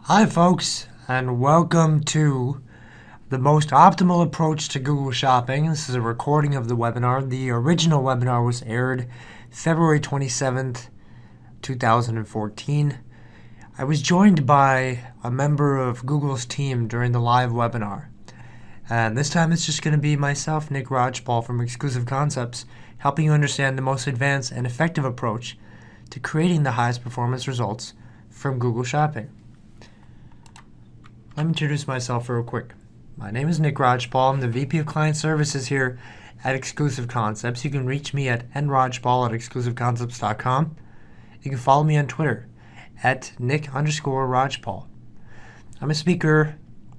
Hi folks, and welcome to the most optimal approach to Google Shopping. This is a recording of the webinar. The original webinar was aired February 27th, 2014. I was joined by a member of Google's team during the live webinar. And this time it's just going to be myself, Nik Rajpal from Exclusive Concepts, helping you understand the most advanced and effective approach to creating the highest performance results from Google Shopping. Let me introduce myself real quick. My name is Nik Rajpal. I'm the VP of Client Services here at Exclusive Concepts. You can reach me at nrajpal@exclusiveconcepts.com. You can follow me on Twitter at Nik_Rajpal. I'm a speaker,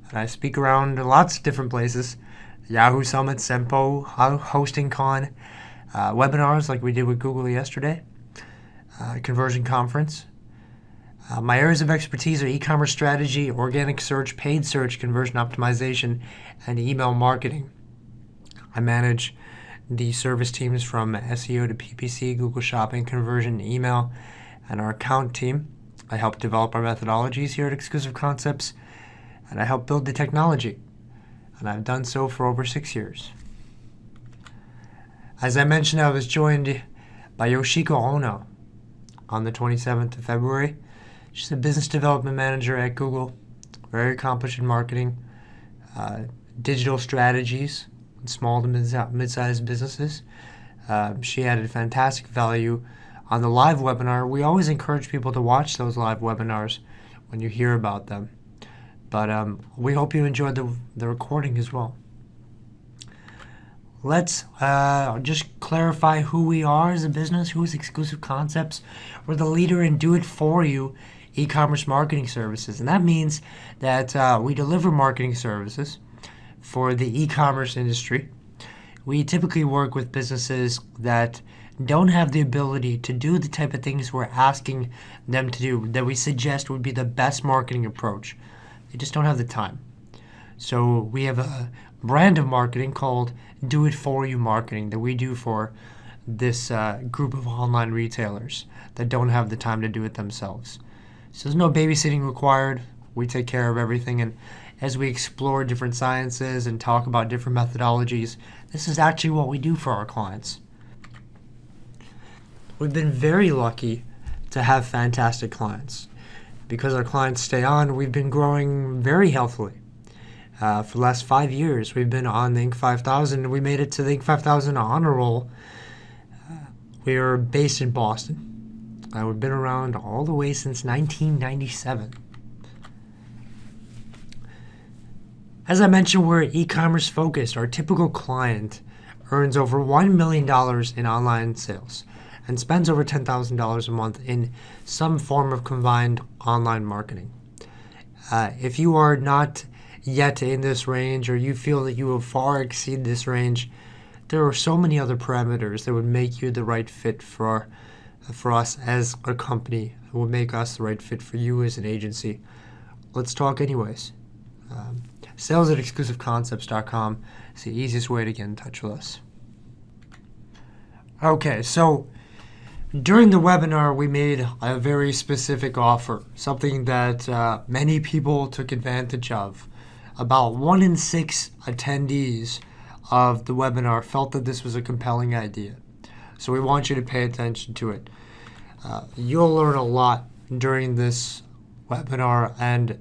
and I speak around lots of different places. Yahoo Summit, Sempo, Hosting Con, webinars like we did with Google yesterday, Conversion Conference. My areas of expertise are e-commerce strategy, organic search, paid search, conversion optimization, and email marketing. I manage the service teams from SEO to PPC, Google Shopping, conversion, email, and our account team. I help develop our methodologies here at Exclusive Concepts, and I help build the technology. And I've done so for over 6 years. As I mentioned, I was joined by Yoshiko Ono on the 27th of February. She's a business development manager at Google, very accomplished in marketing, digital strategies, small to mid-sized businesses. She added fantastic value on the live webinar. We always encourage people to watch those live webinars when you hear about them. But we hope you enjoyed the recording as well. Let's just clarify who we are as a business. Who is Exclusive Concepts? We're the leader in do-it-for-you e-commerce marketing services, and that means that we deliver marketing services for the e-commerce industry. We typically work with businesses that don't have the ability to do the type of things we're asking them to do, that we suggest would be the best marketing approach. They just don't have the time. So we have a brand of marketing called do-it-for-you marketing that we do for this group of online retailers that don't have the time to do it themselves. So there's no babysitting required. We take care of everything, and as we explore different sciences and talk about different methodologies, this is actually what we do for our clients. We've been very lucky to have fantastic clients. Because our clients stay on, we've been growing very healthily. For the last 5 years, we've been on the Inc. 5000, and we made it to the Inc. 5000 honor roll. We are based in Boston. We've been around all the way since 1997. As I mentioned, we're e-commerce focused. Our typical client earns over $1 million in online sales and spends over $10,000 a month in some form of combined online marketing. If you are not yet in this range, or you feel that you will far exceed this range, there are so many other parameters that would make you the right fit for us as a company. It will make us the right fit for you as an agency. Let's talk anyways. Sales at exclusiveconcepts.com is the easiest way to get in touch with us. Okay, so during the webinar, we made a very specific offer, something that many people took advantage of. About 1 in 6 attendees of the webinar felt that this was a compelling idea. So we want you to pay attention to it. You'll learn a lot during this webinar, and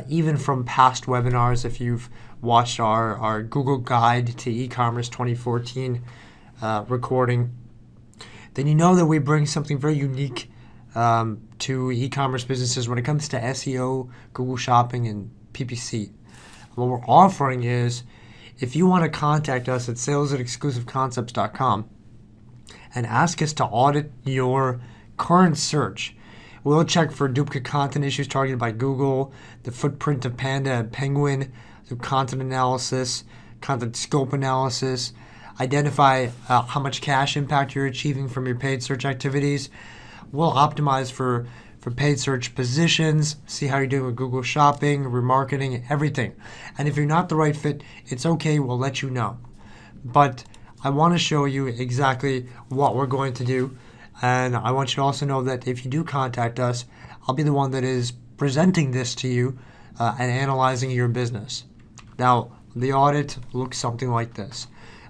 even from past webinars, if you've watched our Google Guide to E-commerce 2014 recording, then you know that we bring something very unique to e-commerce businesses when it comes to SEO, Google Shopping, and PPC. What we're offering is, if you want to contact us at sales@exclusiveconcepts.com and ask us to audit your current search, we'll check for duplicate content issues targeted by Google, the footprint of Panda and Penguin, the content analysis, content scope analysis, identify how much cash impact you're achieving from your paid search activities. We'll optimize for paid search positions, see how you're doing with Google Shopping, remarketing, everything. And if you're not the right fit, it's okay, we'll let you know. But I want to show you exactly what we're going to do, and I want you to also know that if you do contact us, I'll be the one that is presenting this to you and analyzing your business. Now, the audit looks something like this.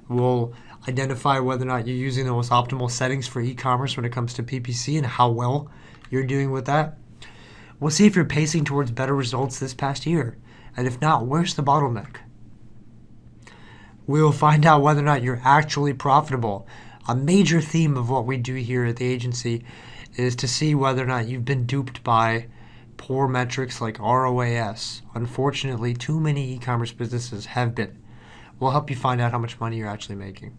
We'll identify whether or not you're using the most optimal settings for e-commerce when it comes to PPC and how well you're doing with that. We'll see if you're pacing towards better results this past year, and if not, where's the bottleneck? We'll find out whether or not you're actually profitable. A major theme of what we do here at the agency is to see whether or not you've been duped by poor metrics like ROAS. Unfortunately, too many e-commerce businesses have been. We'll help you find out how much money you're actually making.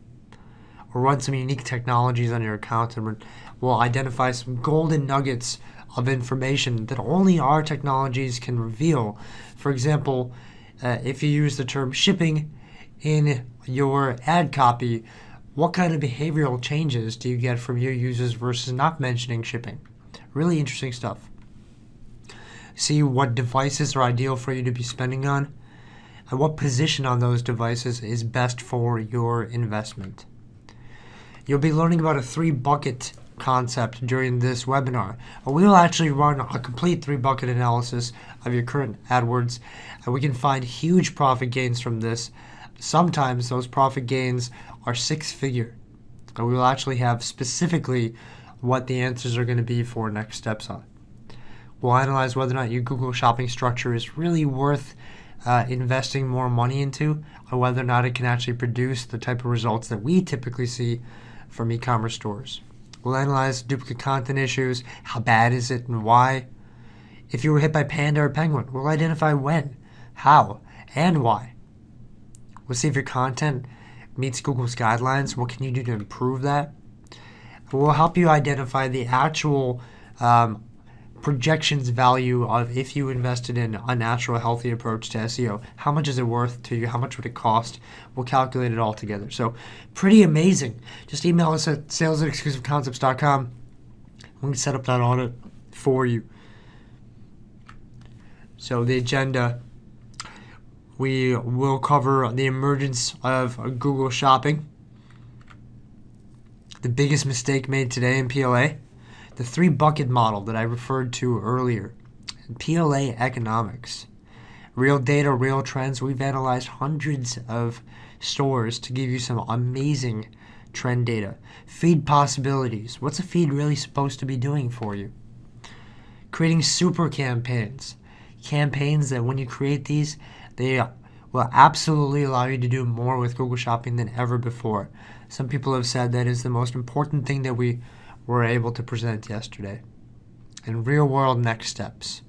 We'll run some unique technologies on your account, and we'll identify some golden nuggets of information that only our technologies can reveal. For example, if you use the term shipping in your ad copy, what kind of behavioral changes do you get from your users versus not mentioning shipping? Really interesting stuff. See what devices are ideal for you to be spending on, and what position on those devices is best for your investment. You'll be learning about a 3-bucket concept during this webinar. We will actually run a complete 3-bucket analysis of your current AdWords, and we can find huge profit gains from this. Sometimes those profit gains are 6-figure. And we will actually have specifically what the answers are going to be for next steps on. We'll analyze whether or not your Google shopping structure is really worth investing more money into, or whether or not it can actually produce the type of results that we typically see from e-commerce stores. We'll analyze duplicate content issues, how bad is it and why. If you were hit by Panda or Penguin, we'll identify when, how, and why. We'll see if your content meets Google's guidelines. What can you do to improve that? We'll help you identify the actual projections value of if you invested in a natural, healthy approach to SEO. How much is it worth to you? How much would it cost? We'll calculate it all together. So pretty amazing. Just email us at sales@exclusiveconcepts.com. We can set up that audit for you. So the agenda, we will cover the emergence of Google Shopping, the biggest mistake made today in PLA, the 3-bucket model that I referred to earlier, PLA economics, real data, real trends. We've analyzed hundreds of stores to give you some amazing trend data. Feed possibilities. What's a feed really supposed to be doing for you? Creating super campaigns. Campaigns that when you create these, they will absolutely allow you to do more with Google Shopping than ever before. Some people have said that is the most important thing that we were able to present yesterday. And real-world next steps.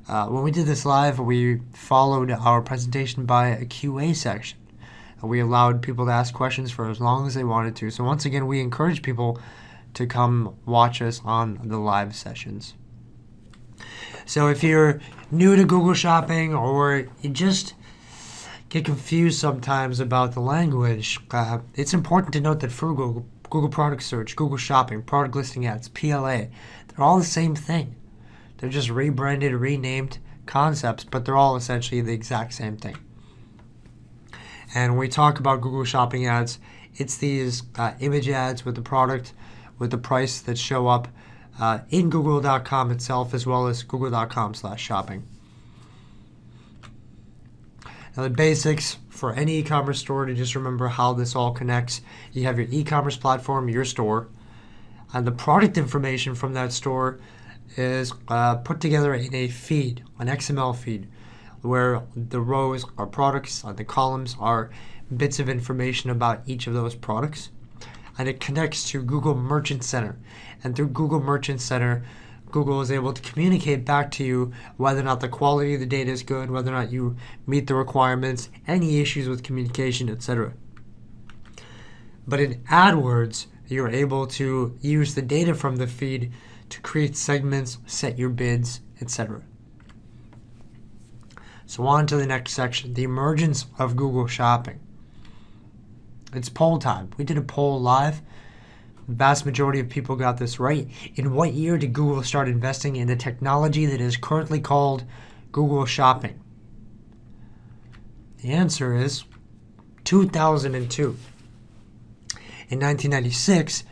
When we did this live, we followed our presentation by a QA section. We allowed people to ask questions for as long as they wanted to. So once again, we encourage people to come watch us on the live sessions. So if you're new to Google Shopping, or you just get confused sometimes about the language, it's important to note that for Google Product Search, Google Shopping, Product Listing Ads, PLA, they're all the same thing. They're just rebranded, renamed concepts, but they're all essentially the exact same thing. And when we talk about Google Shopping ads, it's these image ads with the product, with the price that show up in Google.com itself, as well as Google.com/shopping. Now the basics for any e-commerce store, to just remember how this all connects. You have your e-commerce platform, your store, and the product information from that store is put together in a feed, an XML feed, where the rows are products and the columns are bits of information about each of those products. And it connects to Google Merchant Center. And through Google Merchant Center, Google is able to communicate back to you whether or not the quality of the data is good, whether or not you meet the requirements, any issues with communication, etc. But in AdWords, you're able to use the data from the feed to create segments, set your bids, etc. So on to the next section, the emergence of Google Shopping. It's poll time. We did a poll live. The vast majority of people got this right. In what year did Google start investing in the technology that is currently called Google Shopping? The answer is 2002. In 1996,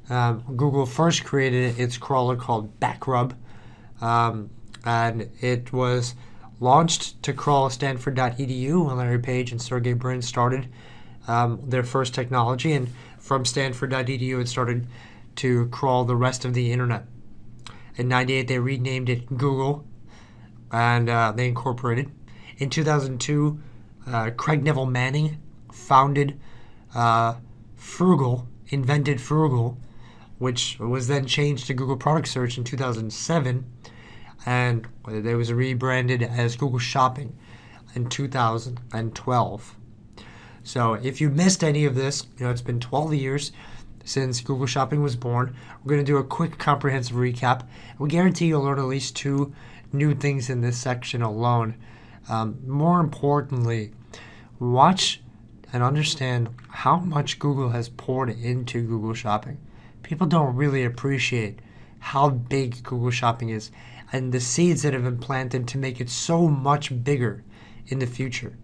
Google first created its crawler called Backrub. and it was launched to crawl Stanford.edu when Larry Page and Sergey Brin started their first technology, and from Stanford.edu it started to crawl the rest of the internet. In '98 they renamed it Google, and they incorporated. In 2002, Craig Neville Manning founded invented Frugal, which was then changed to Google Product Search in 2007, and it was rebranded as Google Shopping in 2012. So if you missed any of this, it's been 12 years since Google Shopping was born. We're going to do a quick comprehensive recap. We guarantee you'll learn at least 2 new things in this section alone. More importantly, watch and understand how much Google has poured into Google Shopping. People don't really appreciate how big Google Shopping is and the seeds that have been planted to make it so much bigger in the future.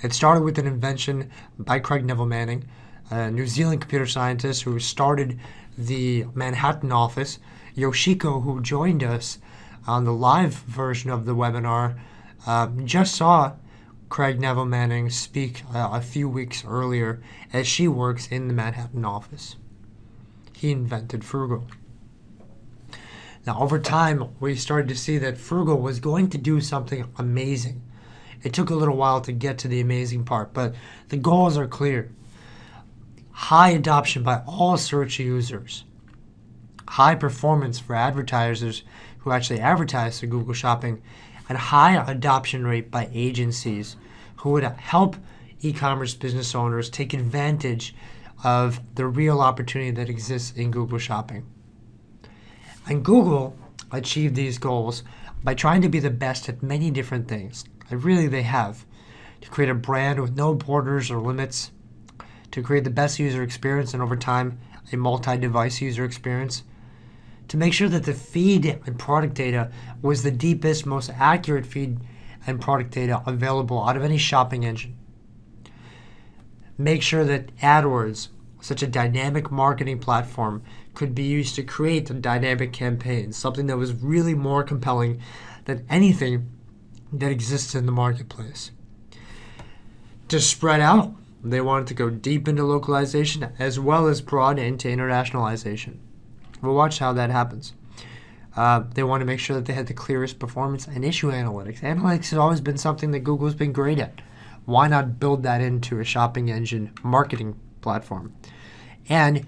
It started with an invention by Craig Neville Manning, a New Zealand computer scientist who started the Manhattan office. Yoshiko, who joined us on the live version of the webinar, just saw Craig Neville Manning speak a few weeks earlier, as she works in the Manhattan office. He invented Frugal. Now, over time, we started to see that Frugal was going to do something amazing. It took a little while to get to the amazing part, but the goals are clear. High adoption by all search users. High performance for advertisers who actually advertise through Google Shopping, and high adoption rate by agencies who would help e-commerce business owners take advantage of the real opportunity that exists in Google Shopping. And Google achieved these goals by trying to be the best at many different things. And really they have. To create a brand with no borders or limits, to create the best user experience and over time a multi-device user experience, to make sure that the feed and product data was the deepest, most accurate feed and product data available out of any shopping engine. Make sure that AdWords, such a dynamic marketing platform, could be used to create a dynamic campaign, something that was really more compelling than anything that exists in the marketplace. To spread out, they wanted to go deep into localization as well as broad into internationalization. We'll watch how that happens. They want to make sure that they had the clearest performance and issue analytics. Analytics has always been something that Google's been great at. Why not build that into a shopping engine marketing platform? And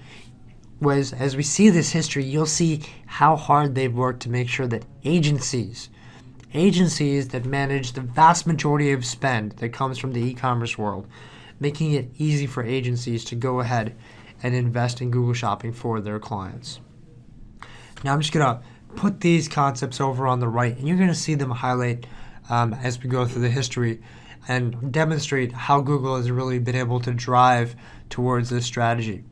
as we see this history, you'll see how hard they've worked to make sure that agencies that manage the vast majority of spend that comes from the e-commerce world, making it easy for agencies to go ahead and invest in Google Shopping for their clients. Now I'm just going to put these concepts over on the right, and you're going to see them highlight as we go through the history and demonstrate how Google has really been able to drive towards this strategy.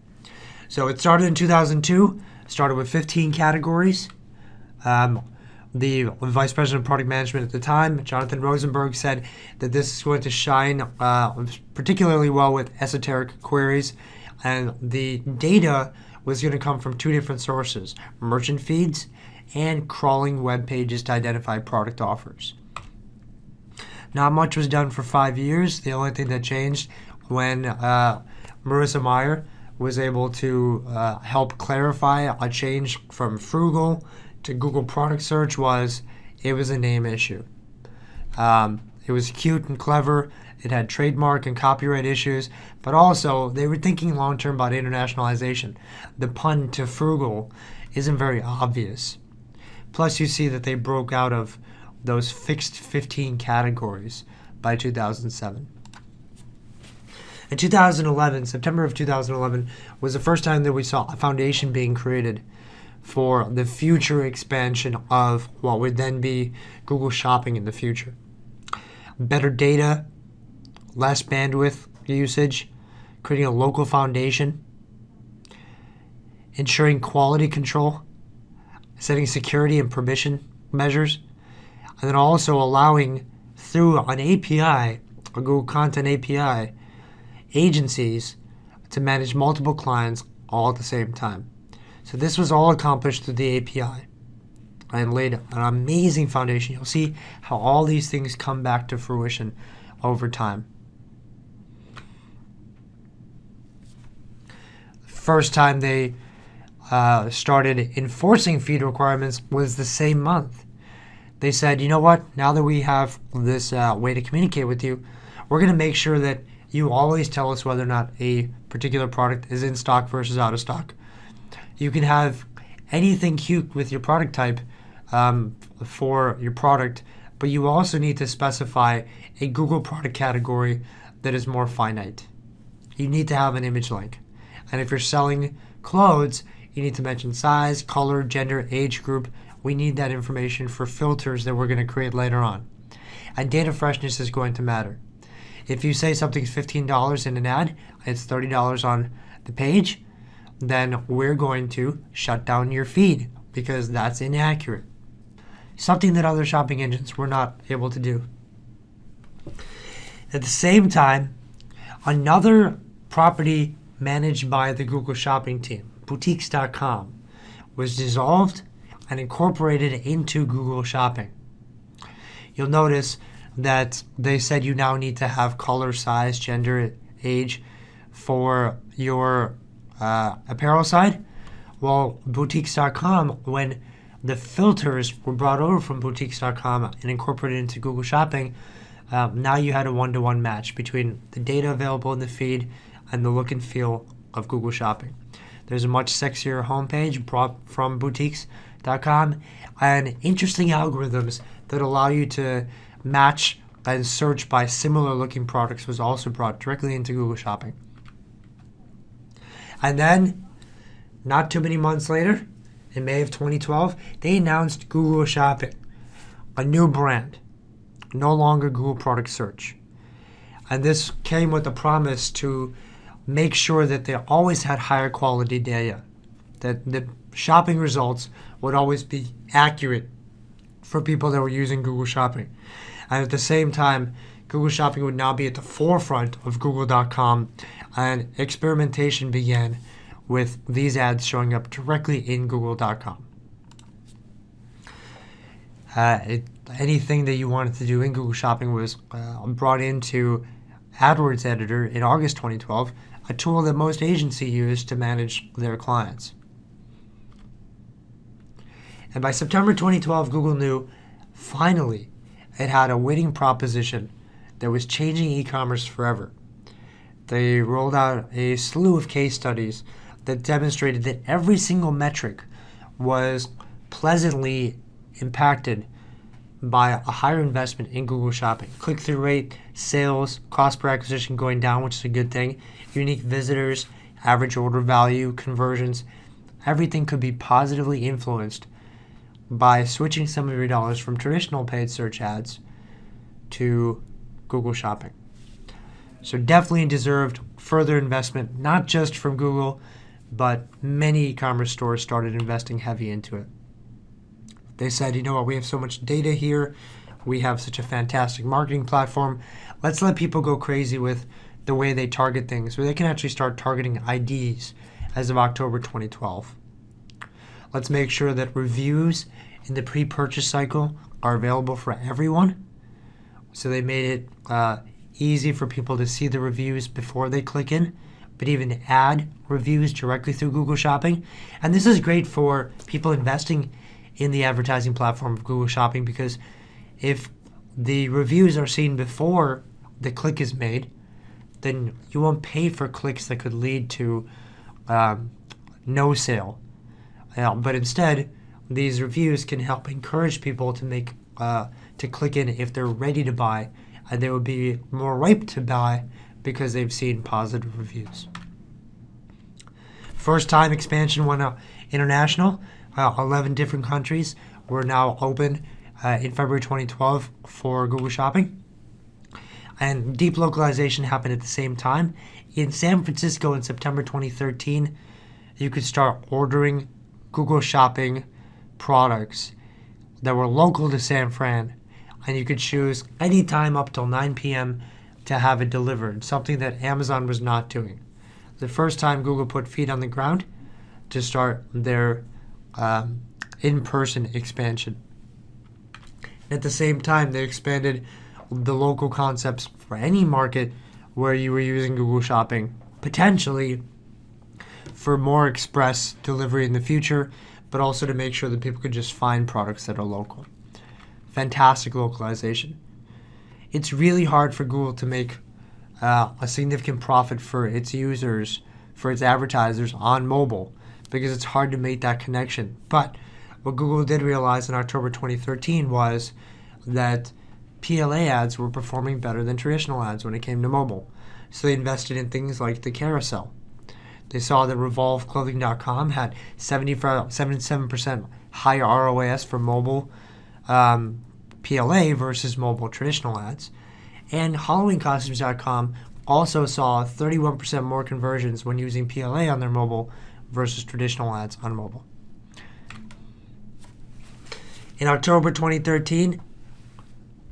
So it started in 2002, started with 15 categories. The Vice President of Product Management at the time, Jonathan Rosenberg, said that this is going to shine particularly well with esoteric queries, and the data was going to come from 2 different sources, merchant feeds and crawling web pages to identify product offers. Not much was done for 5 years. The only thing that changed when Marissa Mayer was able to help clarify a change from Frugal to Google Product Search was it was a name issue. It was cute and clever. It had trademark and copyright issues, but also they were thinking long-term about internationalization. The pun to Frugal isn't very obvious. Plus, you see that they broke out of those fixed 15 categories by 2007. In 2011, September of 2011, was the first time that we saw a foundation being created for the future expansion of what would then be Google Shopping in the future. Better data, less bandwidth usage, creating a local foundation, ensuring quality control, setting security and permission measures, and then also allowing through an API, a Google Content API, agencies to manage multiple clients all at the same time. So this was all accomplished through the API. and laid an amazing foundation. You'll see how all these things come back to fruition over time. First time they started enforcing feed requirements was the same month. They said, you know what, now that we have this way to communicate with you, we're going to make sure that you always tell us whether or not a particular product is in stock versus out of stock. You can have anything cute with your product type for your product, but you also need to specify a Google product category that is more finite. You need to have an image link. And if you're selling clothes, you need to mention size, color, gender, age group. We need that information for filters that we're going to create later on. And data freshness is going to matter. If you say something's $15 in an ad, it's $30 on the page, then we're going to shut down your feed because that's inaccurate. Something that other shopping engines were not able to do. At the same time, another property managed by the Google Shopping team, boutiques.com, was dissolved and incorporated into Google Shopping. You'll notice that they said you now need to have color, size, gender, age for your apparel side. Well, boutiques.com, when the filters were brought over from boutiques.com and incorporated into Google Shopping, now you had a one-to-one match between the data available in the feed and the look and feel of Google Shopping. There's a much sexier homepage brought from boutiques.com and interesting algorithms that allow you to match and search by similar looking products was also brought directly into Google Shopping. And then, not too many months later, in May of 2012, they announced Google Shopping, a new brand, no longer Google Product Search. And this came with a promise to make sure that they always had higher quality data, that the shopping results would always be accurate for people that were using Google Shopping. And at the same time, Google Shopping would now be at the forefront of Google.com, and experimentation began with these ads showing up directly in Google.com. Anything that you wanted to do in Google Shopping was brought into AdWords Editor in August 2012, a tool that most agencies use to manage their clients. And by September 2012, Google knew, finally, it had a winning proposition that was changing e-commerce forever. They rolled out a slew of case studies that demonstrated that every single metric was pleasantly impacted by a higher investment in Google Shopping. Click-through rate, sales, cost per acquisition going down, which is a good thing. Unique visitors, average order value, conversions. Everything could be positively influenced by switching some of your dollars from traditional paid search ads to Google Shopping. So definitely deserved further investment, not just from Google, but many e-commerce stores started investing heavy into it. They said, you know what, we have so much data here. We have such a fantastic marketing platform. Let's let people go crazy with the way they target things, where they can actually start targeting IDs as of October 2012. Let's make sure that reviews in the pre-purchase cycle are available for everyone. So they made it easy for people to see the reviews before they click in, but even add reviews directly through Google Shopping. And this is great for people investing in the advertising platform of Google Shopping, because if the reviews are seen before the click is made, then you won't pay for clicks that could lead to no sale. But instead, these reviews can help encourage people to click in if they're ready to buy, and they will be more ripe to buy because they've seen positive reviews. First time expansion went international. 11 different countries were now open in February 2012 for Google Shopping. And deep localization happened at the same time. In San Francisco in September 2013, you could start ordering Google Shopping products that were local to San Fran, and you could choose any time up till 9 p.m. to have it delivered, something that Amazon was not doing. The first time Google put feet on the ground to start their in-person expansion. At the same time, they expanded the local concepts for any market where you were using Google Shopping, potentially for more express delivery in the future, but also to make sure that people could just find products that are local. Fantastic localization. It's really hard for Google to make a significant profit for its users, for its advertisers on mobile, because it's hard to make that connection. But what Google did realize in October 2013 was that PLA ads were performing better than traditional ads when it came to mobile. So they invested in things like the carousel. They saw that RevolveClothing.com had 77% higher ROAS for mobile PLA versus mobile traditional ads. And HalloweenCostumes.com also saw 31% more conversions when using PLA on their mobile versus traditional ads on mobile. In October 2013,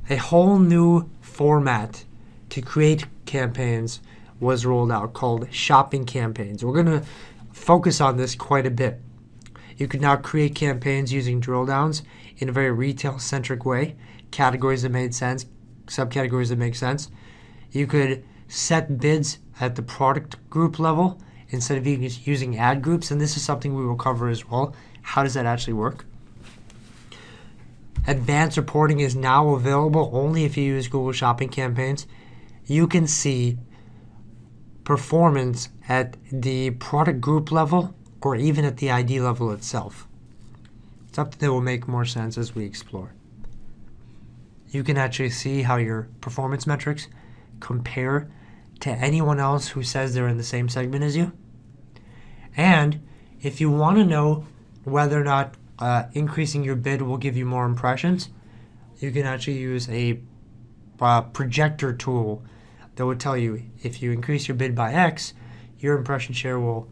a whole new format to create campaigns was rolled out called shopping campaigns. We're going to focus on this quite a bit. You can now create campaigns using drill downs in a very retail-centric way, categories that made sense, subcategories that make sense. You could set bids at the product group level instead of using ad groups, and this is something we will cover as well. How does that actually work? Advanced reporting is now available only if you use Google Shopping campaigns. You can see performance at the product group level or even at the ID level itself. Something that will make more sense as we explore. You can actually see how your performance metrics compare to anyone else who says they're in the same segment as you. And if you want to know whether or not increasing your bid will give you more impressions, you can actually use a projector tool that will tell you if you increase your bid by X, your impression share will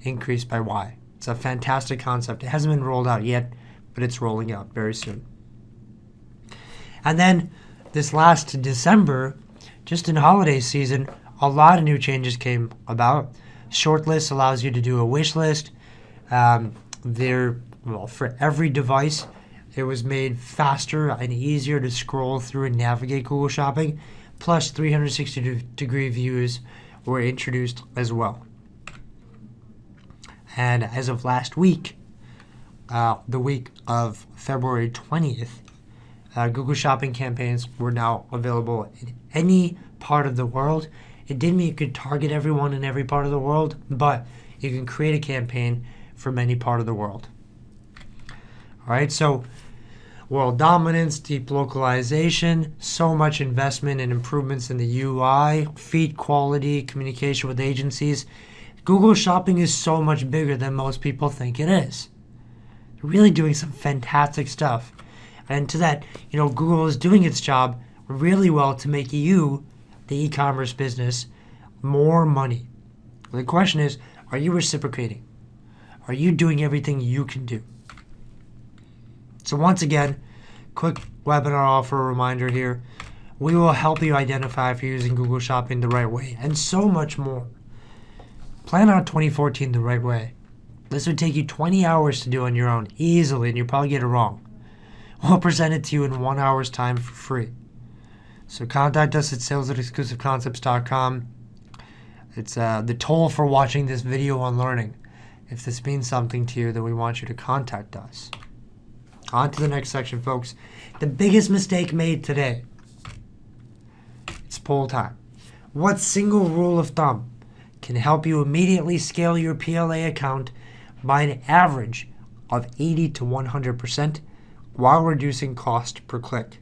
increase by Y. It's a fantastic concept. It hasn't been rolled out yet, but it's rolling out very soon. And then this last December, just in holiday season, a lot of new changes came about. Shortlist allows you to do a wish list. For every device, it was made faster and easier to scroll through and navigate Google Shopping. Plus 360-degree views were introduced as well. And as of last week, the week of February 20th, Google Shopping campaigns were now available in any part of the world. It didn't mean you could target everyone in every part of the world, but you can create a campaign from any part of the world. All right, so world dominance, deep localization, so much investment and improvements in the UI, feed quality, communication with agencies. Google Shopping is so much bigger than most people think it is. They're really doing some fantastic stuff. And to that, Google is doing its job really well to make you, the e-commerce business, more money. The question is, are you reciprocating? Are you doing everything you can do? So once again, quick webinar offer reminder here. We will help you identify if you're using Google Shopping the right way and so much more. Plan out 2014 the right way. This would take you 20 hours to do on your own easily, and you'll probably get it wrong. We'll present it to you in 1 hour's time for free. So contact us at sales@exclusiveconcepts.com. It's the toll for watching this video on learning. If this means something to you, then we want you to contact us. On to the next section, folks. The biggest mistake made today. It's poll time. What single rule of thumb can help you immediately scale your PLA account by an average of 80 to 100% while reducing cost per click?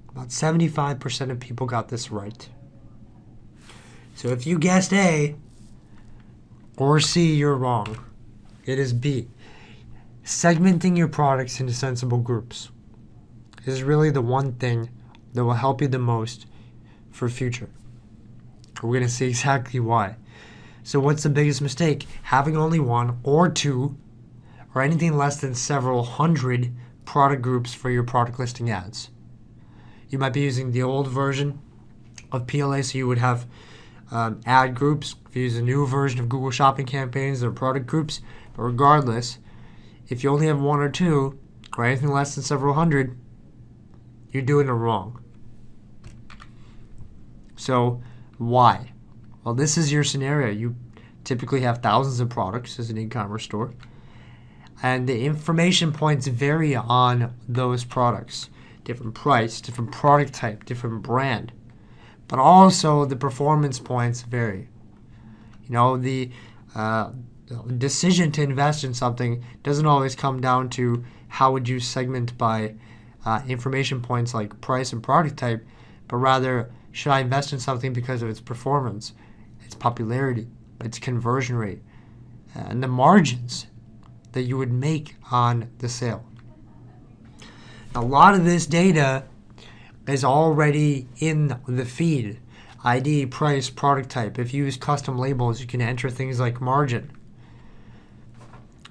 About 75% of people got this right. So if you guessed A or C, you're wrong. It is B. Segmenting your products into sensible groups is really the one thing that will help you the most for future. We're going to see exactly why. So what's the biggest mistake? Having only one or two or anything less than several hundred product groups for your product listing ads. You might be using the old version of PLA, so you would have ad groups. If you use a new version of Google Shopping campaigns, they're product groups. But regardless, If you only have one or two, or anything less than several hundred, you're doing it wrong. So why? Well, this is your scenario. You typically have thousands of products as an e-commerce store, and the information points vary on those products. Different price, different product type, different brand. But also the performance points vary. The decision to invest in something doesn't always come down to how would you segment by information points like price and product type, but rather, should I invest in something because of its performance, its popularity, its conversion rate, and the margins that you would make on the sale. A lot of this data is already in the feed. ID, price, product type. If you use custom labels, you can enter things like margin.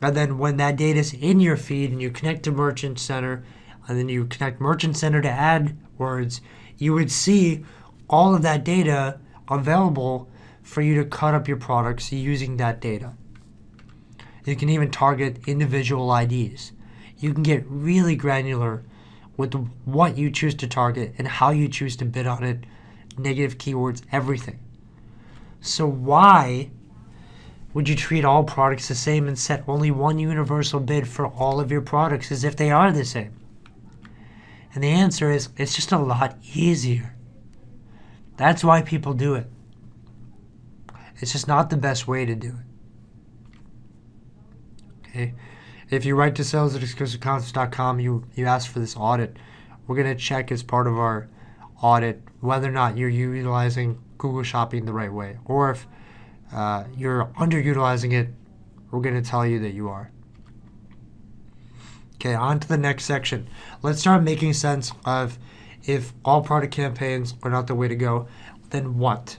And then when that data is in your feed and you connect to Merchant Center, and then you connect Merchant Center to AdWords, you would see all of that data available for you to cut up your products using that data. You can even target individual IDs. You can get really granular with what you choose to target and how you choose to bid on it, negative keywords, everything. So why would you treat all products the same and set only one universal bid for all of your products as if they are the same? And the answer is, it's just a lot easier. That's why people do it. It's just not the best way to do it. Okay? If you write to sales@exclusiveconcepts.com, you ask for this audit. We're going to check as part of our audit whether or not you're utilizing Google Shopping the right way. Or if you're underutilizing it, we're going to tell you that you are. Okay, on to the next section. Let's start making sense of, if all product campaigns are not the way to go, then what?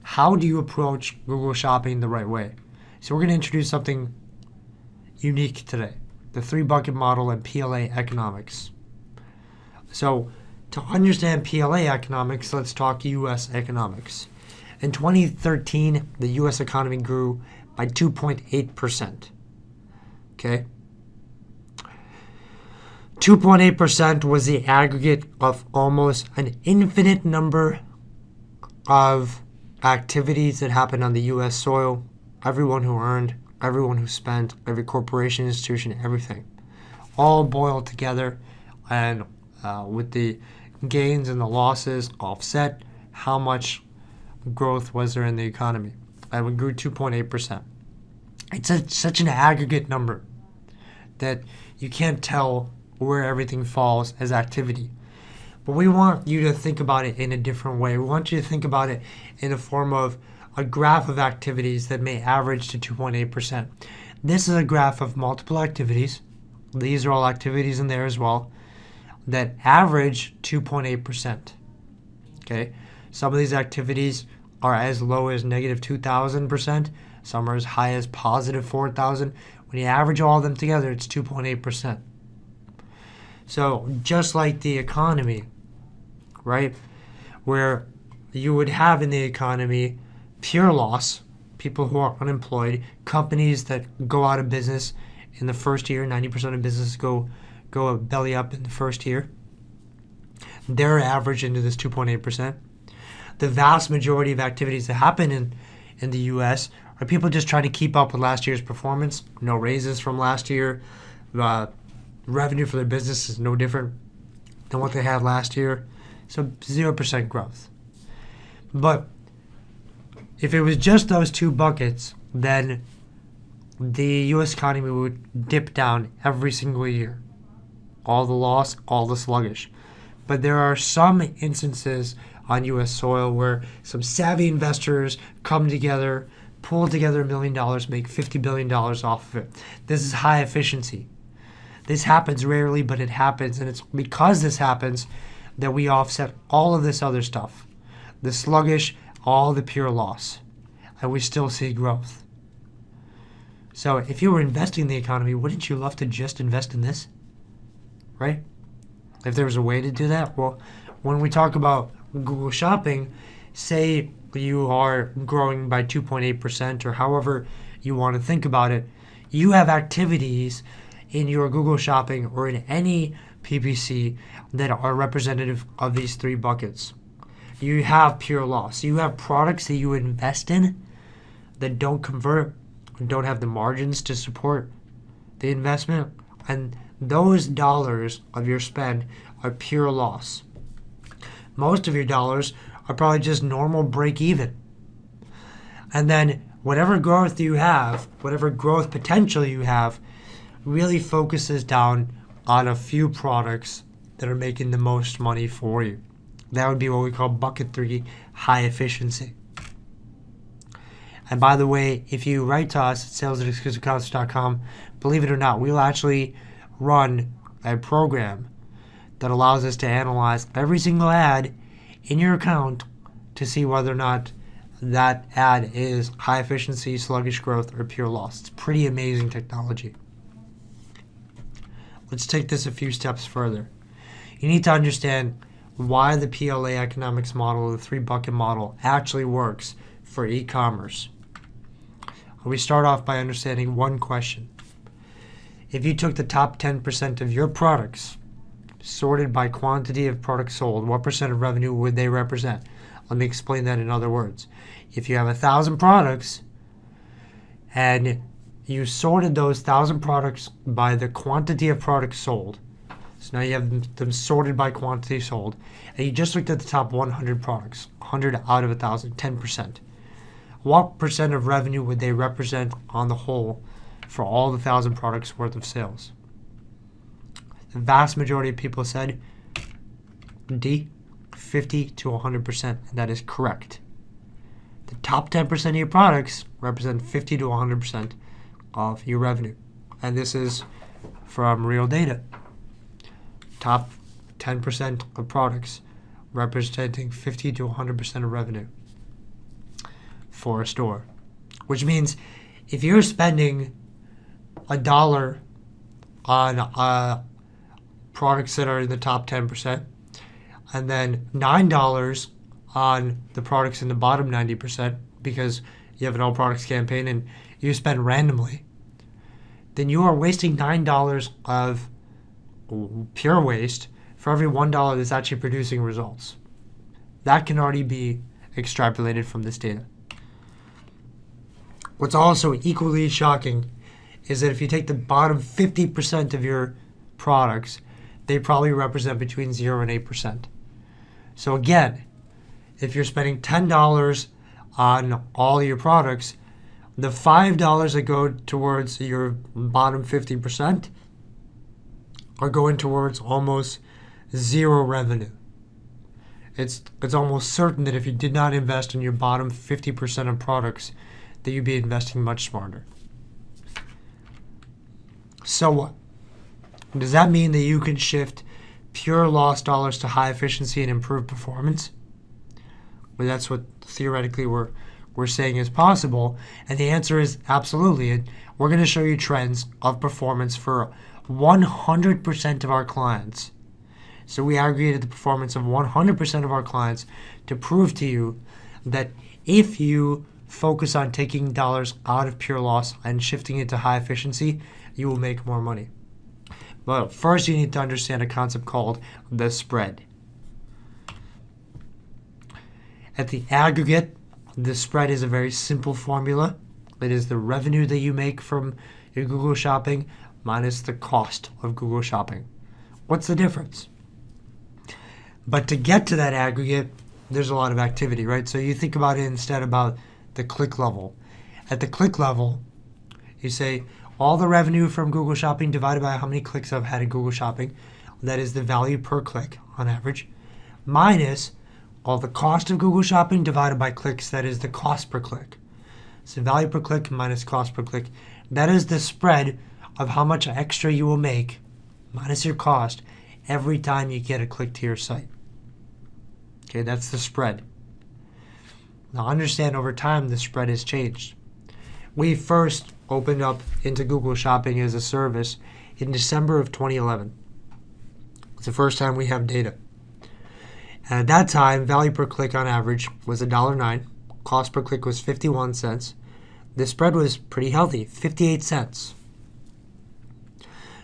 How do you approach Google Shopping the right way? So we're going to introduce something unique today, the 3-bucket model and PLA economics. So to understand PLA economics, let's talk U.S. economics. In 2013, the U.S. economy grew by 2.8%. Okay? 2.8% was the aggregate of almost an infinite number of activities that happened on the U.S. soil. Everyone who earned, everyone who spent, every corporation, institution, everything, all boiled together, and with the gains and the losses offset, how much growth was there in the economy? And we grew 2.8%. It's such an aggregate number that you can't tell where everything falls as activity. But we want you to think about it in a different way. We want you to think about it in the form of a graph of activities that may average to 2.8%. This is a graph of multiple activities. These are all activities in there as well that average 2.8%. Okay? Some of these activities are as low as negative 2,000%. Some are as high as positive 4,000. When you average all of them together, it's 2.8%. So just like the economy, right, where you would have in the economy pure loss, people who are unemployed, companies that go out of business in the first year, 90% of businesses go belly up in the first year. They're average into this 2.8%. The vast majority of activities that happen in the U.S. are people just trying to keep up with last year's performance. No raises from last year. Revenue for their business is no different than what they had last year. So 0% growth. But if it was just those two buckets, then the U.S. economy would dip down every single year. All the loss, all the sluggish. But there are some instances on U.S. soil where some savvy investors come together, pull together $1 million, make $50 billion off of it. This is high efficiency. This happens rarely, but it happens, and it's because this happens that we offset all of this other stuff. The sluggish, all the pure loss, and we still see growth. So if you were investing in the economy, wouldn't you love to just invest in this? Right? If there was a way to do that? Well, when we talk about Google Shopping, say you are growing by 2.8% or however you want to think about it, you have activities in your Google Shopping or in any PPC that are representative of these three buckets. You have pure loss. You have products that you invest in that don't convert, don't have the margins to support the investment, and those dollars of your spend are pure loss. Most of your dollars are probably just normal break even. And then whatever growth you have, whatever growth potential you have, really focuses down on a few products that are making the most money for you. That would be what we call bucket 3, high efficiency. And by the way, if you write to us at sales@exclusiveconcepts.com, believe it or not, we'll actually run a program that allows us to analyze every single ad in your account to see whether or not that ad is high efficiency, sluggish growth, or pure loss. It's pretty amazing technology. Let's take this a few steps further. You need to understand why the PLA economics model, the 3-bucket model, actually works for e-commerce. We start off by understanding one question. If you took the top 10% of your products, sorted by quantity of products sold, what percent of revenue would they represent? Let me explain that in other words. If you have 1,000 products and you sorted those 1,000 products by the quantity of products sold, so now you have them sorted by quantity sold, and you just looked at the top 100 products, 100 out of 1,000, 10%. What percent of revenue would they represent on the whole for all the 1,000 products worth of sales? The vast majority of people said D, 50 to 100%, and that is correct. The top 10% of your products represent 50 to 100% of your revenue, and this is from real data. Top 10% of products representing 50 to 100% of revenue for a store, which means if you're spending $1 on products that are in the top 10%, and then $9 on the products in the bottom 90% because you have an all products campaign and you spend randomly, then you are wasting $9 of pure waste for every $1 that's actually producing results. That can already be extrapolated from this data. What's also equally shocking is that if you take the bottom 50% of your products, they probably represent between 0 and 8%. So again, if you're spending $10 on all your products, the $5 that go towards your bottom 50% are going towards almost zero revenue. It's almost certain that if you did not invest in your bottom 50% of products, that you'd be investing much smarter. So what? Does that mean that you can shift pure lost dollars to high efficiency and improve performance? Well, that's what theoretically we're saying is possible, and the answer is absolutely. And we're going to show you trends of performance for 100% of our clients. So we aggregated the performance of 100% of our clients to prove to you that if you focus on taking dollars out of pure loss and shifting it to high efficiency, you will make more money. But first you need to understand a concept called the spread. At the aggregate, the spread is a very simple formula. It is the revenue that you make from your Google Shopping minus the cost of Google Shopping. What's the difference? But to get to that aggregate, there's a lot of activity, right? So you think about it instead about the click level. At the click level, you say all the revenue from Google Shopping divided by how many clicks I've had in Google Shopping, that is the value per click on average, minus all the cost of Google Shopping divided by clicks, that is the cost per click. So value per click minus cost per click. That is the spread of how much extra you will make minus your cost every time you get a click to your site. Okay, that's the spread. Now understand over time the spread has changed. We first opened up into Google Shopping as a service in December of 2011. It's the first time we have data. And at that time, value per click on average was $1.09. Cost per click was 51 cents. The spread was pretty healthy, 58 cents.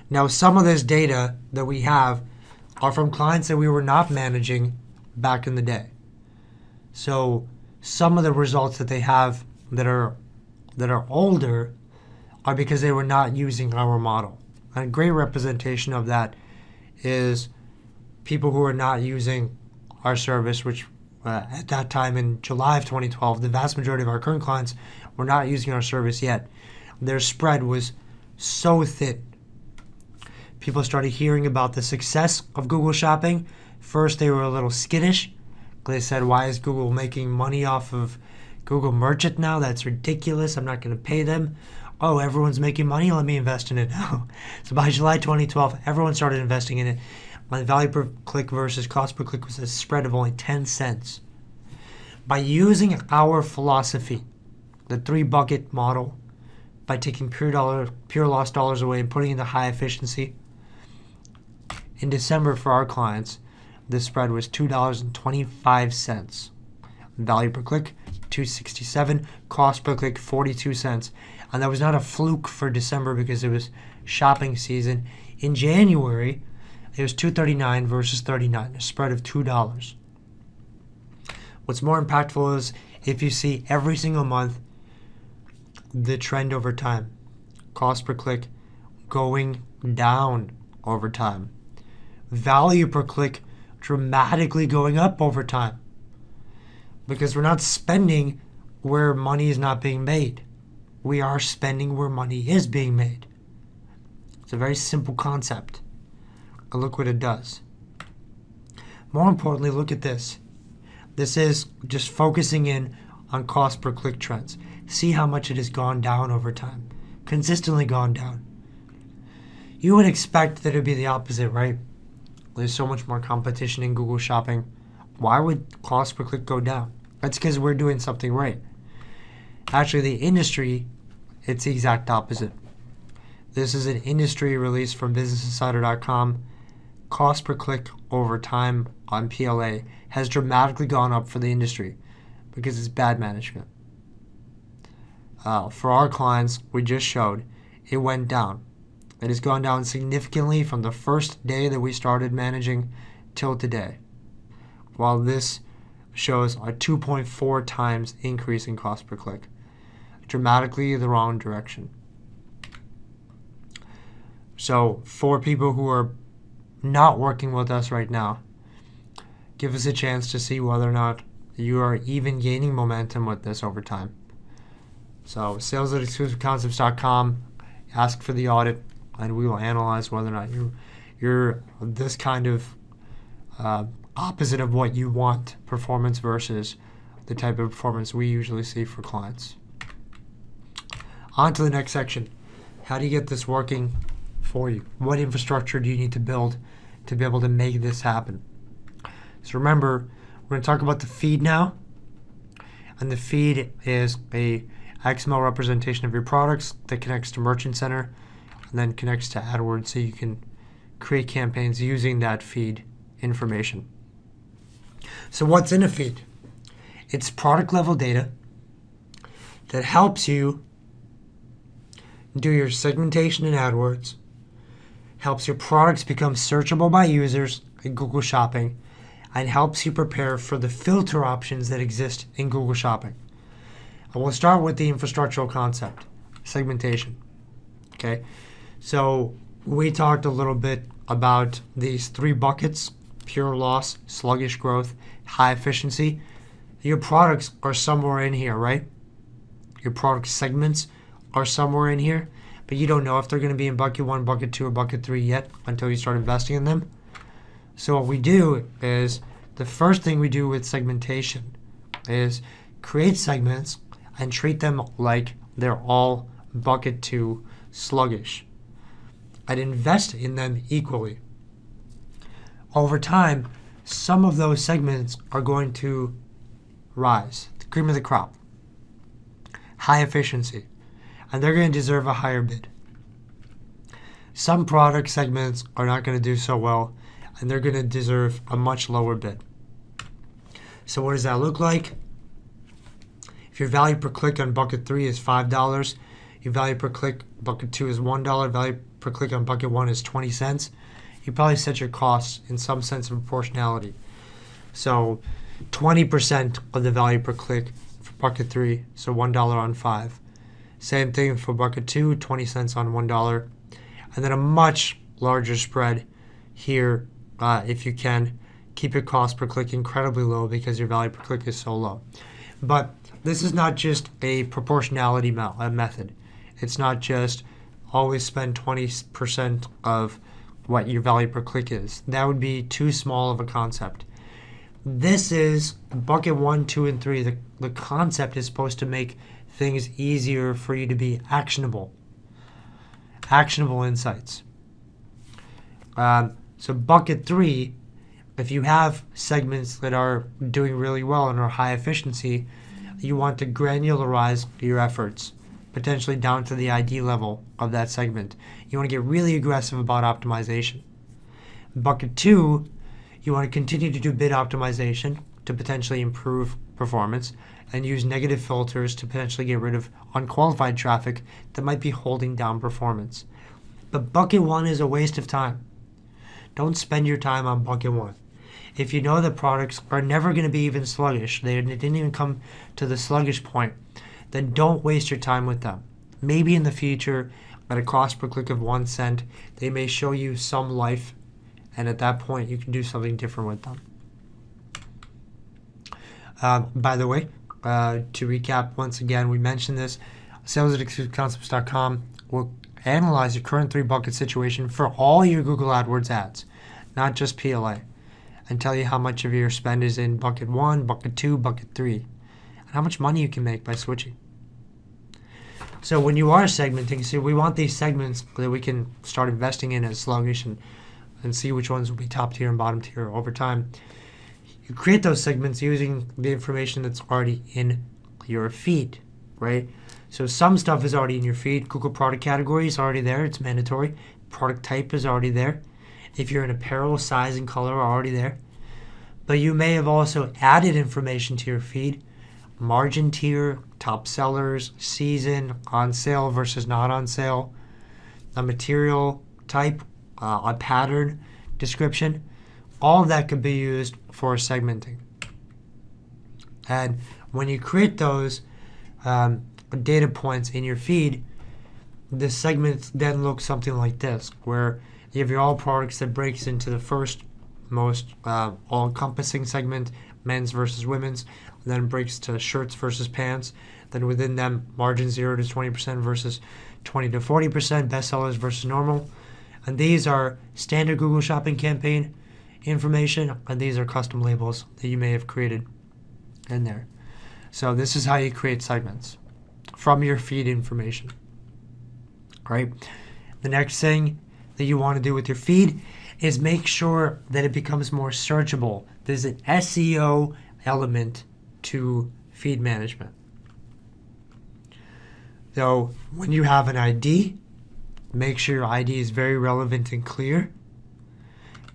Now, some of this data that we have are from clients that we were not managing back in the day. So some of the results that they have that are older are because they were not using our model. And a great representation of that is people who are not using our service, which at that time in July of 2012, the vast majority of our current clients were not using our service yet. Their spread was so thin. People started hearing about the success of Google Shopping. First, they were a little skittish. They said, why is Google making money off of Google Merchant now? That's ridiculous. I'm not going to pay them. Oh, everyone's making money. Let me invest in it now. So by July 2012, everyone started investing in it. My value per click versus cost per click was a spread of only 10 cents. By using our philosophy, the 3-bucket model, by taking pure loss dollars away and putting in the high efficiency, in December for our clients, the spread was $2.25. Value per click, $2.67. Cost per click, 42 cents. And that was not a fluke for December because it was shopping season. In January, it was $2.39 versus $39, a spread of $2. What's more impactful is if you see every single month the trend over time. Cost per click going down over time. Value per click dramatically going up over time. Because we're not spending where money is not being made. We are spending where money is being made. It's a very simple concept. And look what it does. More importantly, look at this. This is just focusing in on cost per click trends. See how much it has gone down over time. Consistently gone down. You would expect that it would be the opposite, right? There's so much more competition in Google Shopping. Why would cost per click go down? That's because we're doing something right. Actually, the industry, it's the exact opposite. This is an industry release from BusinessInsider.com. Cost per click over time on PLA has dramatically gone up for the industry because it's bad management. For our clients, we just showed, it went down. It has gone down significantly from the first day that we started managing till today. While this shows a 2.4 times increase in cost per click. Dramatically the wrong direction. So for people who are not working with us right now, give us a chance to see whether or not you are even gaining momentum with this over time. So sales at exclusiveconcepts.com, ask for the audit, and we will analyze whether or not you're this kind of opposite of what you want performance versus the type of performance we usually see for clients. On to the next section. How do you get this working for you? What infrastructure do you need to build to be able to make this happen? So remember, we're going to talk about the feed now. And the feed is a XML representation of your products that connects to Merchant Center and then connects to AdWords so you can create campaigns using that feed information. So what's in a feed? It's product level data that helps you do your segmentation in AdWords, helps your products become searchable by users in Google Shopping, and helps you prepare for the filter options that exist in Google Shopping. And we'll start with the infrastructural concept, segmentation. Okay, so we talked a little bit about these 3 buckets: pure loss, sluggish growth, high efficiency. Your products are somewhere in here, right? Your product segments are somewhere in here, but you don't know if they're going to be in bucket 1, bucket 2, or bucket 3 yet until you start investing in them. So what we do is, the first thing we do with segmentation is create segments and treat them like they're all bucket 2 sluggish and invest in them equally. Over time, some of those segments are going to rise, the cream of the crop, high efficiency, and they're going to deserve a higher bid. Some product segments are not going to do so well, and they're going to deserve a much lower bid. So what does that look like? If your value per click on bucket 3 is $5, your value per click bucket 2 is $1, value per click on bucket 1 is 20 cents, you probably set your costs in some sense of proportionality. So 20% of the value per click for bucket 3, so $1 on 5. Same thing for bucket 2, 20 cents on $1. And then a much larger spread here, if you can. Keep your cost per click incredibly low because your value per click is so low. But this is not just a proportionality method. It's not just always spend 20% of what your value per click is. That would be too small of a concept. This is bucket 1, 2, and 3. The concept is supposed to make things easier for you to be actionable. Actionable insights. So bucket 3, if you have segments that are doing really well and are high efficiency, you want to granularize your efforts, potentially down to the ID level of that segment. You want to get really aggressive about optimization. Bucket 2, you want to continue to do bid optimization to potentially improve performance and use negative filters to potentially get rid of unqualified traffic that might be holding down performance. But bucket 1 is a waste of time. Don't spend your time on bucket 1. If you know that products are never going to be even sluggish, they didn't even come to the sluggish point, then don't waste your time with them. Maybe in the future, at a cost per click of 1 cent, they may show you some life, and at that point, you can do something different with them. By the way, to recap once again, we mentioned this, sales@exclusiveconcepts.com will analyze your current 3-bucket situation for all your Google AdWords ads, not just PLA, and tell you how much of your spend is in bucket 1, bucket 2, bucket 3, and how much money you can make by switching. So when you are segmenting, see, we want these segments that we can start investing in as sluggish and see which ones will be top tier and bottom tier over time. You create those segments using the information that's already in your feed, right? So some stuff is already in your feed. Google product category is already there. It's mandatory. Product type is already there. If you're in apparel, size and color are already there. But you may have also added information to your feed. Margin tier, top sellers, season, on sale versus not on sale, a material type, a pattern description. All of that could be used for segmenting. And when you create those data points in your feed, the segments then look something like this, where you have your all products that breaks into the first most all-encompassing segment, men's versus women's, and then breaks to shirts versus pants. Then within them, margin 0 to 20% versus 20 to 40%, bestsellers versus normal. And these are standard Google Shopping campaign information, and these are custom labels that you may have created in there. So this is how you create segments from your feed information. All right. The next thing that you want to do with your feed is make sure that it becomes more searchable. There's an SEO element to feed management. So when you have an ID, make sure your ID is very relevant and clear.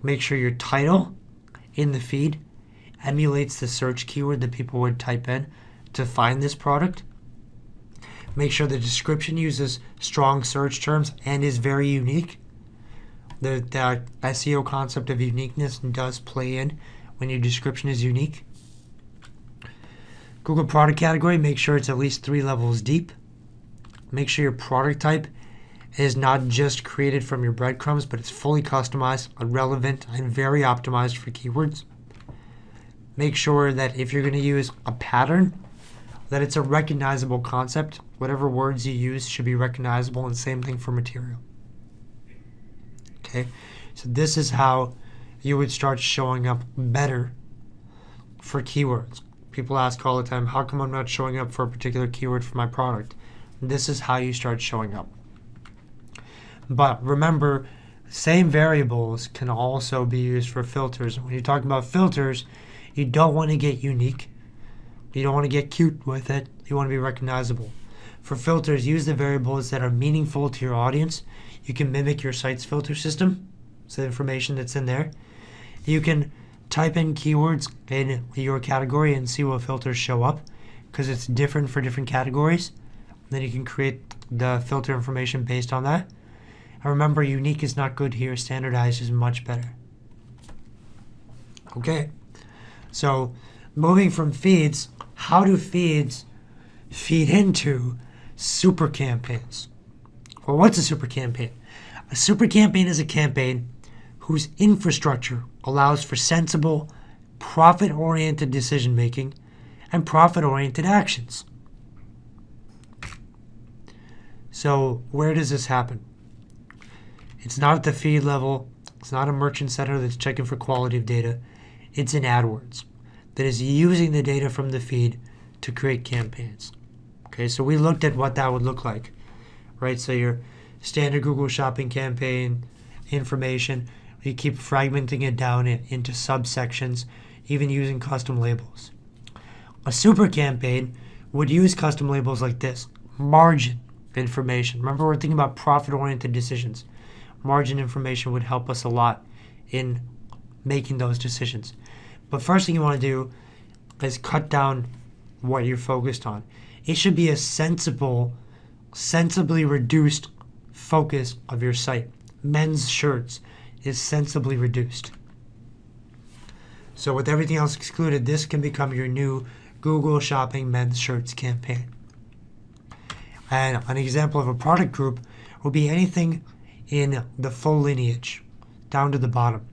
Make sure your title in the feed emulates the search keyword that people would type in to find this product. Make sure the description uses strong search terms and is very unique. The SEO concept of uniqueness does play in when your description is unique. Google product category, make sure it's at least 3 levels deep. Make sure your product type is not just created from your breadcrumbs, but it's fully customized, relevant, and very optimized for keywords. Make sure that if you're going to use a pattern, that it's a recognizable concept. Whatever words you use should be recognizable, and same thing for material. Okay, so this is how you would start showing up better for keywords. People ask all the time, how come I'm not showing up for a particular keyword for my product? This is how you start showing up. But remember, same variables can also be used for filters. When you're talking about filters, you don't want to get unique. You don't want to get cute with it. You want to be recognizable. For filters, use the variables that are meaningful to your audience. You can mimic your site's filter system, so the information that's in there. You can type in keywords in your category and see what filters show up, because it's different for different categories. Then you can create the filter information based on that. And remember, unique is not good here. Standardized is much better. Okay, so moving from feeds, how do feeds feed into super campaigns? Well, what's a super campaign? A super campaign is a campaign whose infrastructure allows for sensible, profit-oriented decision-making and profit-oriented actions. So where does this happen? It's not at the feed level. It's not a merchant center that's checking for quality of data. It's in AdWords that is using the data from the feed to create campaigns. Okay, so we looked at what that would look like, right? So your standard Google Shopping campaign information, you keep fragmenting it down into subsections, even using custom labels. A super campaign would use custom labels like this: margin information. Remember, we're thinking about profit-oriented decisions. Margin information would help us a lot in making those decisions. But first thing you want to do is cut down what you're focused on. It should be a sensibly reduced focus of your site. Men's shirts is sensibly reduced. So with everything else excluded, this can become your new Google Shopping men's shirts campaign. And an example of a product group will be anything in the full lineage, down to the bottom.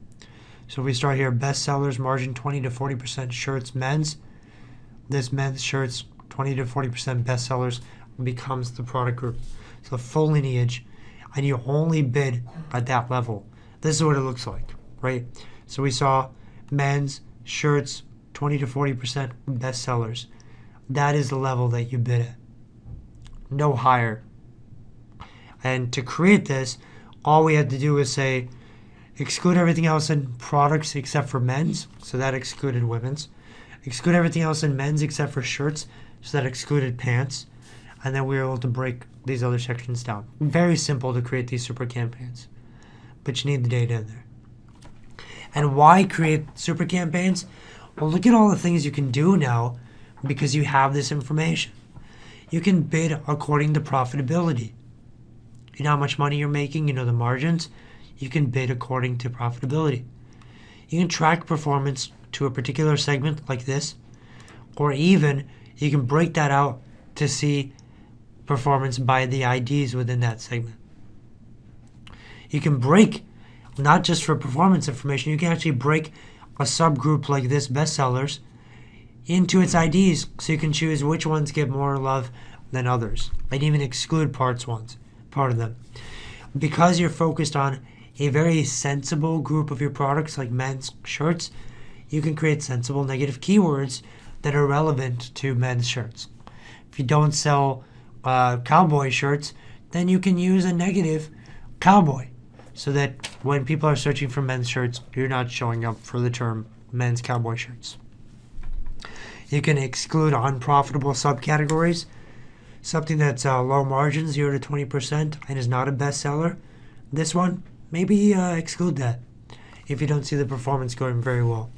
So we start here, bestsellers, margin 20 to 40% shirts, men's. This men's shirts, 20 to 40% bestsellers, becomes the product group. So full lineage, and you only bid at that level. This is what it looks like, right? So we saw men's shirts, 20 to 40% bestsellers. That is the level that you bid at. No higher. And to create this, all we had to do was say, exclude everything else in products except for men's, so that excluded women's. Exclude everything else in men's except for shirts, so that excluded pants. And then we were able to break these other sections down. Very simple to create these super campaigns, but you need the data in there. And why create super campaigns? Well, look at all the things you can do now because you have this information. You can bid according to profitability. You know how much money you're making, you know the margins. You can bid according to profitability. You can track performance to a particular segment like this, or even you can break that out to see performance by the IDs within that segment. You can break, not just for performance information, you can actually break a subgroup like this, bestsellers, into its IDs, so you can choose which ones get more love than others, and even exclude part of them. Because you're focused on a very sensible group of your products like men's shirts, you can create sensible negative keywords that are relevant to men's shirts. If you don't sell cowboy shirts, then you can use a negative cowboy so that when people are searching for men's shirts, you're not showing up for the term men's cowboy shirts. You can exclude unprofitable subcategories, something that's low margin, 0 to 20%, and is not a bestseller. This one, maybe exclude that if you don't see the performance going very well.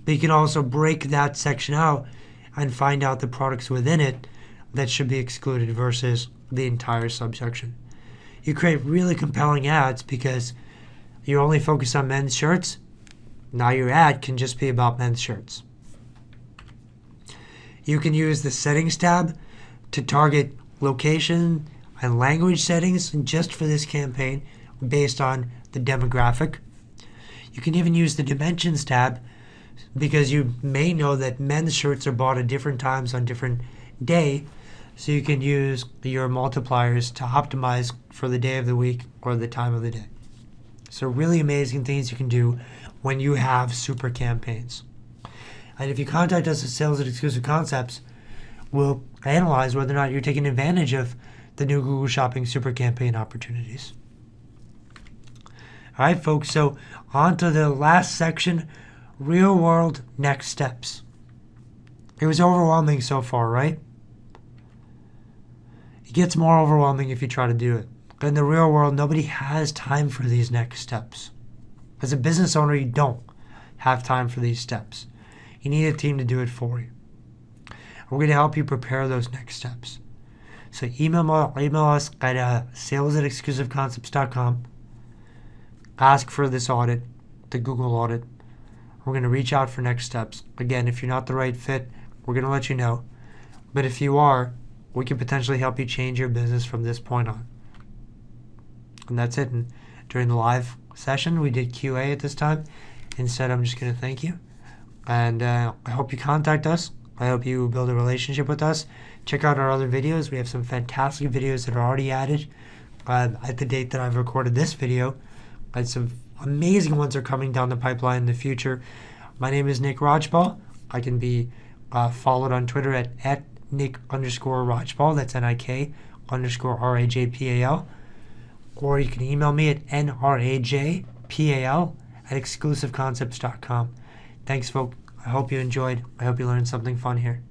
But you can also break that section out and find out the products within it that should be excluded versus the entire subsection. You create really compelling ads because you're only focused on men's shirts. Now your ad can just be about men's shirts. You can use the settings tab to target location and language settings just for this campaign based on the demographic. You can even use the dimensions tab because you may know that men's shirts are bought at different times on different day, so you can use your multipliers to optimize for the day of the week or the time of the day. So really amazing things you can do when you have super campaigns. And if you contact us at Sales at Exclusive Concepts, we'll analyze whether or not you're taking advantage of the new Google Shopping super campaign opportunities. All right, folks, so on to the last section, real world next steps. It was overwhelming so far, right? It gets more overwhelming if you try to do it. But in the real world, nobody has time for these next steps. As a business owner, you don't have time for these steps. You need a team to do it for you. We're going to help you prepare those next steps. So email us at sales@exclusiveconcepts.com. Ask for this audit, the Google audit. We're going to reach out for next steps. Again, if you're not the right fit, we're going to let you know. But if you are, we can potentially help you change your business from this point on. And that's it. And during the live session, we did QA at this time. Instead, I'm just going to thank you. And I hope you contact us. I hope you build a relationship with us. Check out our other videos. We have some fantastic videos that are already added at the date that I've recorded this video. And some amazing ones are coming down the pipeline in the future. My name is Nik Rajpal. I can be followed on Twitter at Nik_Rajpal. That's NIK_RAJPAL. Or you can email me at NRAJPAL@exclusiveconcepts.com. Thanks, folks. I hope you enjoyed. I hope you learned something fun here.